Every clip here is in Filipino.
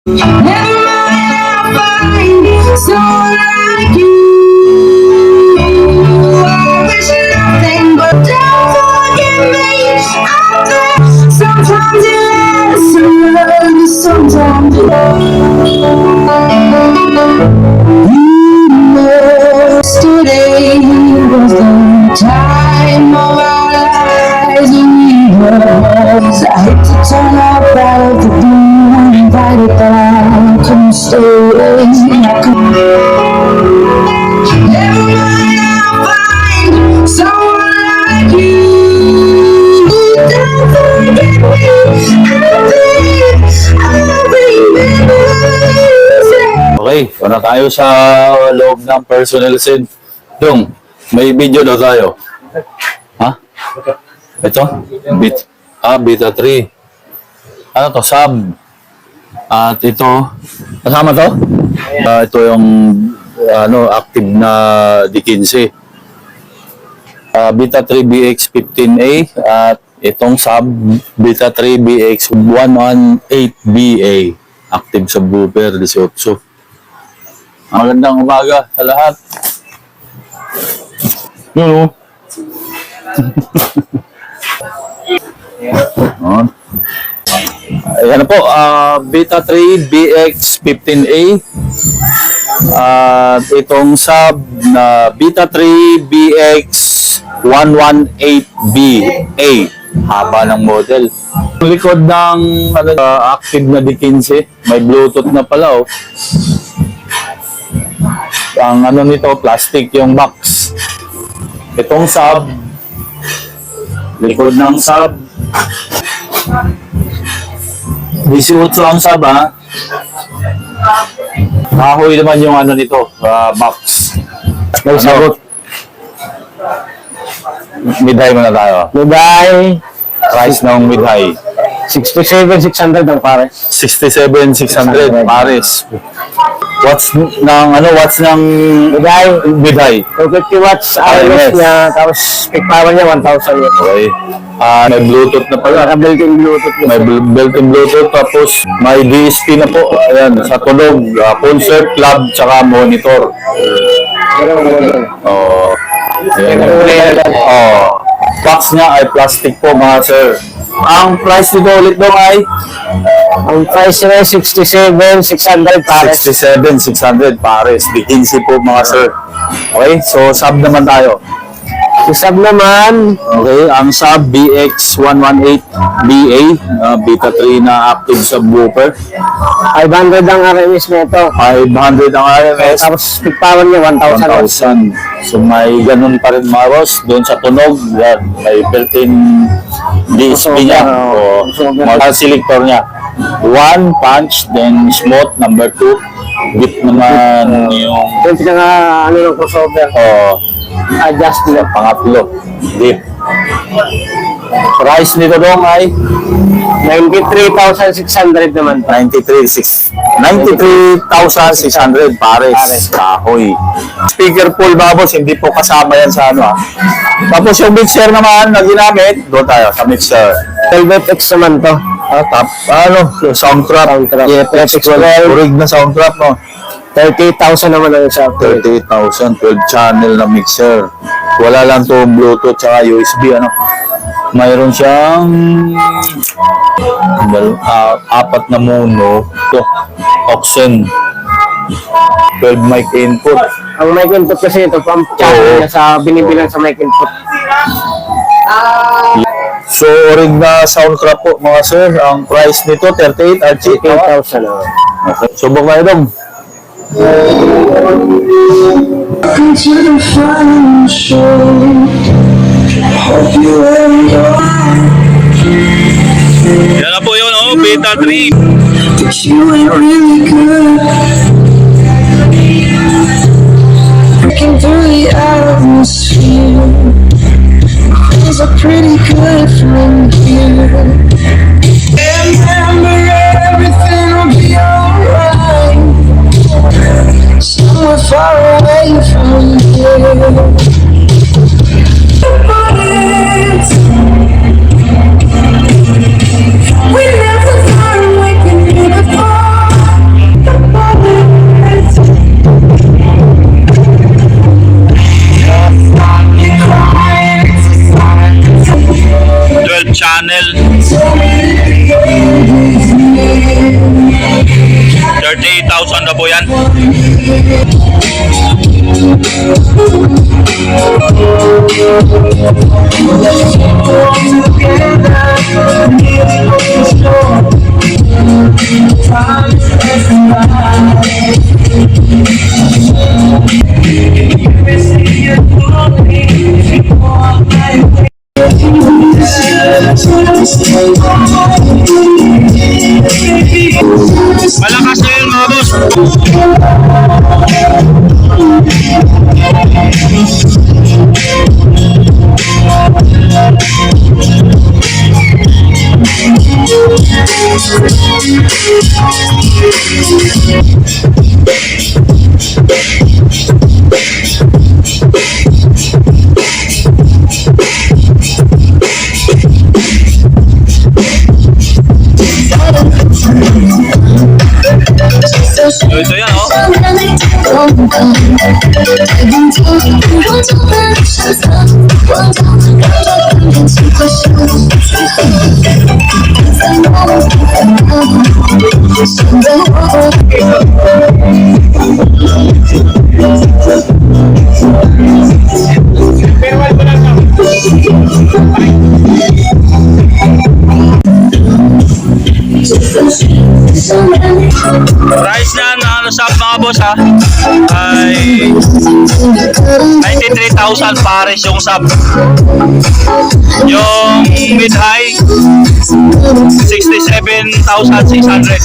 Never mind, I'll find someone like you. I wish nothing but don't forget me out there. Sometimes it lasts forever, sometimes it yesterday was the time of our lives when we were. I hate to turn up out of the blue uninvited, but I couldn't stay away. Never mind, I'll find someone like you. Don't forget me, I'll remember. Okay, na tayo sa loob ng personnel scene. Dong, may video daw tayo. Ha? Ito? Beta 3. Ano to? Sub. At ito, kasama to? Ito yung active na D15. Beta 3 BX15A at itong sub Beta 3 BX118BA. Active subwoofer 18. Magandang umaga sa lahat. Yun o. Ayan na po, Beta 3 BX15A. At itong sub na Beta 3 BX118BA. Haba ng model. Likod ng active na D15, may Bluetooth na pala oh. Ang nito, plastic yung box. Itong sub, likod ng sub. 18 ang sub ha. Kahoy naman yung nito, box. May sagot. Mid-high muna tayo. Mid-high. Price ng mid-high. 67,600 ang pares. 67,600 pares. Watts ng mid-high? 250 watts RMS niya, tapos peak power niya 1,000 yun. Okay. May Bluetooth na pala. Built-in Bluetooth. May built-in Bluetooth, tapos may DSP na po. Ayan, sa tunog, concert, club, tsaka monitor. Box niya ay plastic po mga sir. Ang price nito ulit doon ay? Ang price niya ay 67,600 pares. 67,600 pares. D15 po mga sir. Okay, so sub naman tayo. Sub naman, Okay, ang sub BX118BA, Beta 3 na active subwoofer. 500 ang RMS nito. 500 ang RMS. Tapos peak power niya 1,000 watts. 1,000. So may ganun pa rin mga boss. Doon sa tunog, yan, may built-in DSP niya. O selector niya. 1 punch, then smooth, number 2. Deep naman yung Yung pinaka ng crossover. adjust nila. Pangatlo, deep. Price nito doon ay 93,600 naman. 93,600 pares. Kahoy. Speaker full babos, hindi po kasama yan sa Tapos yung mixer naman na ginamit, doon tayo sa mixer. Velvet X naman to. Soundtrap. FX 12. Urig na soundtrap, no? 38,000 naman ang isa. 38,000, 12 channel na mixer. Wala lang to Bluetooth tsaka USB, Mayroon siyang 4 na mono. Ito, Oxen. 12 mic input. Ang mic input kasi ito, pump channel niya sa binibilang sa mic input. So, orig na soundtrap po mga sir. Ang price nito, 38 at 38,000. Okay. Subok tayo dong. Into the final show. Hope you enjoy. Yan na po yun, Beta 3. But you ain't really good. Breaking through the atmosphere. Feels are pretty good from here. Remember, everything will be alright. Somewhere far away from here. We never thought we could be before. 38,000 na po yan. Malakas na yun mga boss. Ito yan oh. Price na ano sa mga boss ha ay 93,000 pares yung sub. Yung mid high 67,600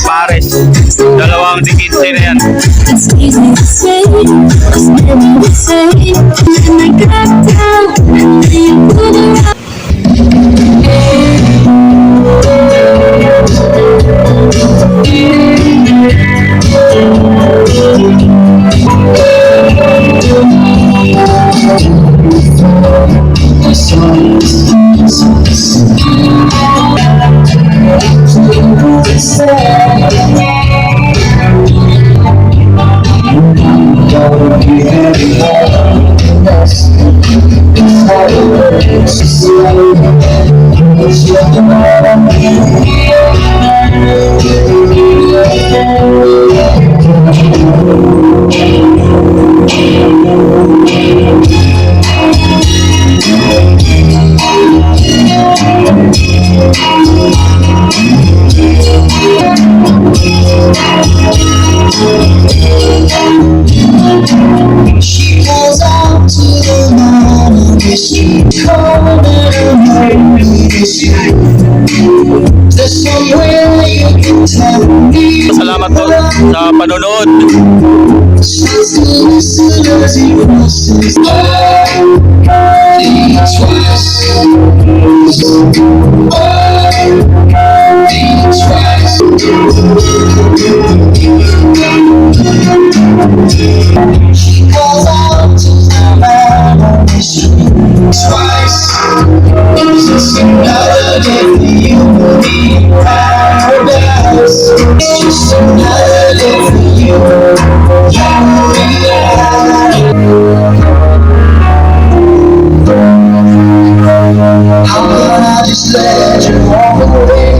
pares. Dalawang D15 na yan. It's easy to say, it's never the same. And I got down, and you put it out. She goes out to the mountain, she's cold and lonely. There's somewhere you can tell me. Salamat po sa panonood. She's innocent as he crosses. Think twice. Think twice. She calls out to the mountain, she thinks twice. It's just another day for you to be in paradise. It's just another day for you. How can I just let you walk away?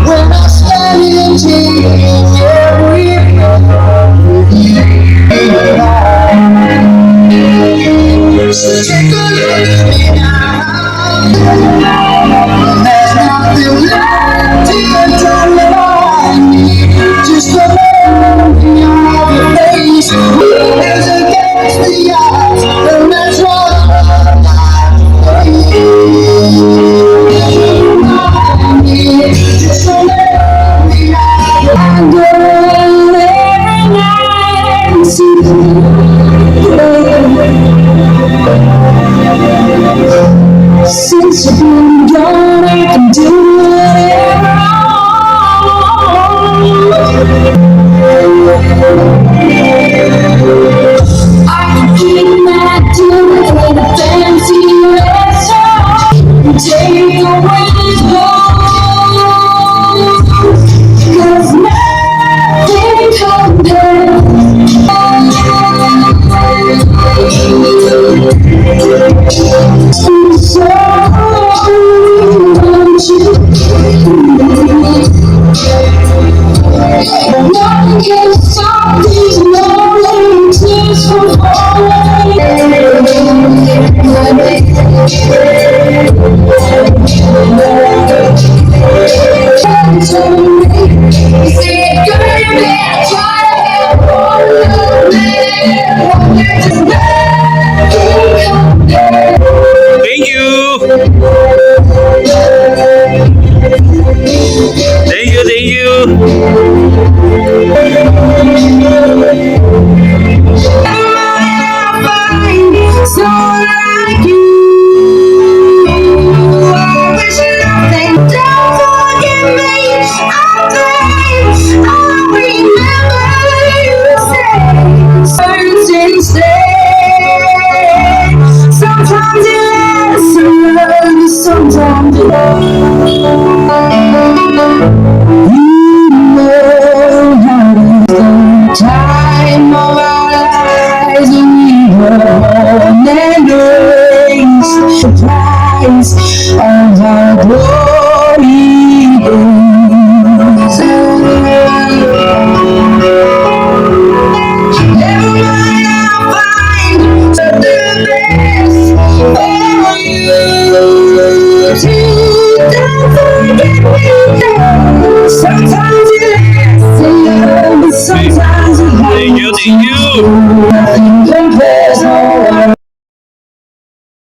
When I'm standing in every so take a look at me now. There's nothing left here to remind me. Just a memory of your face. There's against the odds, and that's what I need. Just a memory of your Girl, every night I see since you've been gone, I can do whatever I can keep my tune in a fancy restaurant. Take away this gold, 'cause nothing compares. So want you. know how to time of our lives when we were born and raised. The price of our glory days. Never mind, I'll find something best for you. Don't forget me. Sometimes it lasts in love, but sometimes it Thank you, thank you. happens.